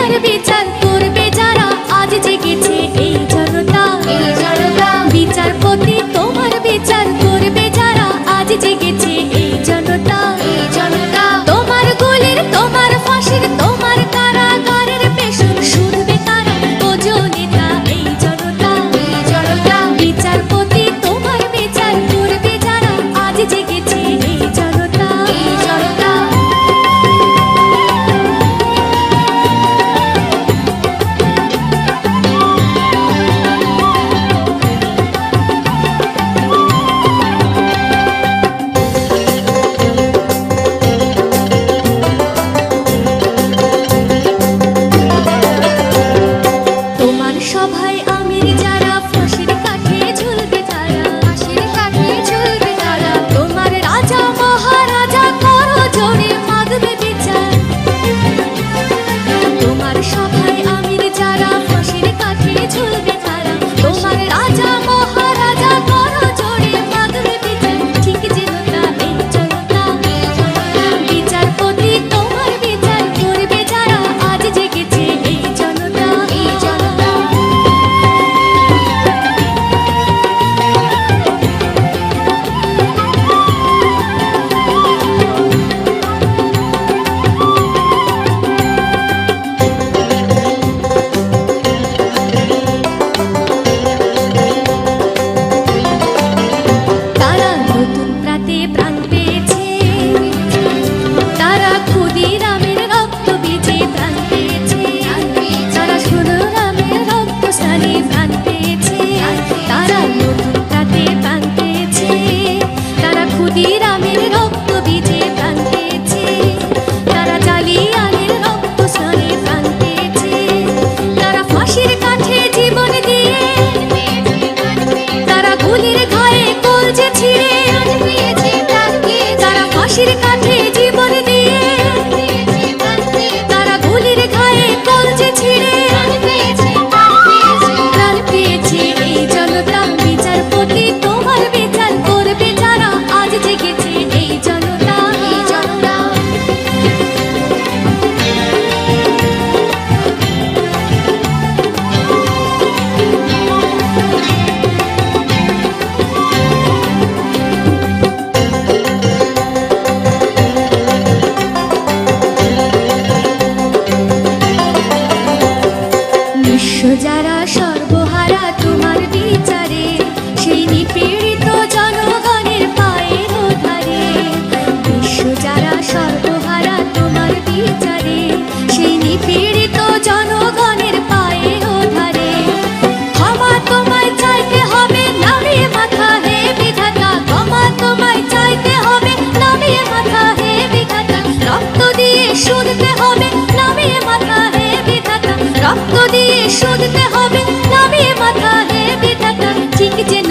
তোমার বিচার করবে যারা আজ জেগেছে এই জনতা, এই জনতা। বিচারপতি তোমার বিচার করবে যারা আজ জেগেছে এই জনতা, এই জনতা। তোমার গুলির তোমার ফাঁসির তোমার কারাগারের পেছন শুনবে কারা, বোঝো নেতা এই জনতা, এই জনতা। বিচারপতি তোমার বিচার করবে যারা আজ জেগেছে এই জনতা, এই জনতা। তোমার সভায় আমির যারা ফাঁসির কাঠে ঝুলবে তারা, ফাঁসির কাঠে ঝুলবে তারা। তোমার রাজা মহারাজা করো জোরে মাগবে বিচার। তোমার সভায় আমির যারা ফাঁসির কাঠে ঝুলবে তারা, তোমার রাজা মহারাজা করো জোরে মাগবে বিচার। ঠিক জনতা এই জনতা, এই জনতা। বিচারপতি তোমার বিচার করবে যারা আজ জেগেছে এই জনতা, এই জনতা। তারা নতুন প্রাতে প্রাণ পেয়েছে, তারা ক্ষুদিরামের রক্ত বীজে প্রাণ পেয়েছে, তারা সুররামের রক্ত স্থানে প্রাণ পেয়েছে। তারা নতুন প্রাতে প্রাণ পেয়েছে, তারা ক্ষুদিরামের রক্ত বীজে প্রাণ পেয়েছে, তারা জালিয়ানের রক্ত স্থানে প্রাণ পেয়েছে। তারা ফাঁসির কাঠে জীবন দিয়ে, তারা গুলির ঘায়ে কলজে ছিঁড়ে তারা ফাঁসির কাঠে জীবন দিয়ে, তারা গুলির ঘায়ে কলজে ছিঁড়ে প্রাণ পেয়েছে এই জনতা। বিচারপতি তোমার বিচার করবে যারা আজ জেগেছে এই জনতা, এই জনতা। নিঃস্ব যারা সর্বহারা তোমার বিচারে, সেই নিপীড়িত জনগণের পায়ের ধারে। নিঃস্ব যারা সর্বহারা তোমার বিচারে, সেই নিপীড়িত জনগণের পায়ের ধারে। ক্ষমা তোমায় চাইতে হবে নামিয়ে মাথা হে বিধাতা, ক্ষমা তোমায় চাইতে হবে নামিয়ে মাথা হে বিধাতা। রক্ত দিয়ে শুনতে হবে নামিয়ে মাথা হে বিধাতা, রক্ত দিয়ে শুনতে হবে নামিয়ে মাথা হে বিধাতা। ঠিক যেন